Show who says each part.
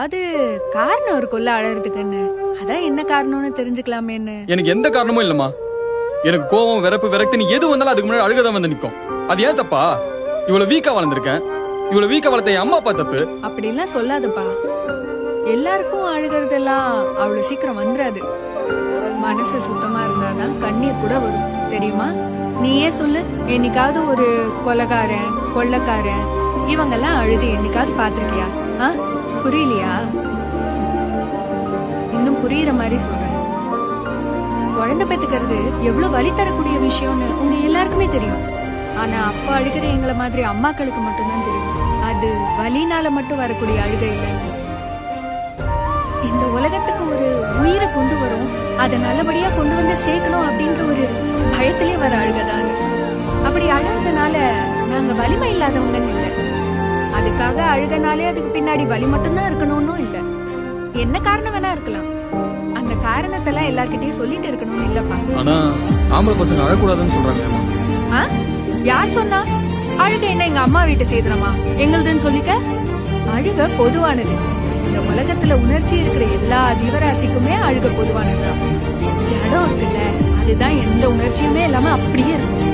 Speaker 1: அது காரணம் இருக்குல்ல அழறதுக்குன்னு. அதான் என்ன காரணம்னு தெரிஞ்சுக்கலாமேன்னு.
Speaker 2: எனக்கு எந்த காரணமும் இல்லம்மா. எனக்கு கோவம், வெறுப்பு, விரக்தின்னு எது வந்தாலும் அதுக்கு முன்னாடி அழுகதான் வந்து நிக்கும். அது ஏன் தப்பா? இவ்வளவு வீக்கா வளர்ந்துருக்கேன். இவ்வளவு வீக்கா வளர்த்த என் அம்மா அப்பா தப்பு.
Speaker 1: அப்படிலாம் சொல்லாதப்பா. எல்லாருக்கும் அழுகிறதெல்லாம் அவ்வளவு சீக்கிரம் வந்துடாது. மனசு சுத்தமா இருந்தாதான் கண்ணீர் கூட வரும், தெரியுமா? நீயே சொல்லு, என்னைக்காவது ஒரு கொலைகாரன், கொள்ளக்காரன் இவங்கெல்லாம் அழுது என்னைக்காவது பாத்திருக்கியா? புரியலையா? இன்னும் புரியுற மாதிரி சொல்றேன். குழந்தை பெத்துக்கிறது எவ்வளவு வலி தரக்கூடிய விஷயம்னு உங்க எல்லாருக்குமே தெரியும். ஆனா அப்பா அழுகிற எங்களை மாதிரி அம்மாக்களுக்கு மட்டும்தான் தெரியும் அது வலினால மட்டும் வரக்கூடிய அழுகை இல்லைன்னு. இந்த உலகத்துக்கு ஒரு உயிரை கொண்டு வரும், அதை நல்லபடியா கொண்டு வந்து சேர்க்கணும் அப்படின்ற ஒரு பயத்திலே வர அழுகதான். அப்படி அழுறதுனால நாங்க வலிமை இல்லாதவங்கன்னு இல்லை. அதுக்காக அழுகனாலே அதுக்கு பின்னாடி வலி மட்டும்தான் இருக்கணும்னு இல்ல. என்ன காரணம் வேணா இருக்கலாம். அந்த காரணத்தெல்லாம் எல்லார்கிட்டயும் சொல்லிட்டு இருக்கணும்னு இல்லப்பா.
Speaker 2: ஆனா ஆம்பளை பசங்க அழக்கூடாதுன்னு சொல்றாங்க.
Speaker 1: யார் சொன்னா? அழுக என்ன எங்க அம்மா வீட்டு சேதனமா எங்களுதுன்னு சொல்லிக்க? அழுக பொதுவானது. இந்த உலகத்துல உணர்ச்சி இருக்கிற எல்லா ஜீவராசிக்குமே அழுக பொதுவானதுதான். ஜடம் இருக்குல்ல, அதுதான் எந்த உணர்ச்சியுமே இல்லாம அப்படியே இருக்கும்.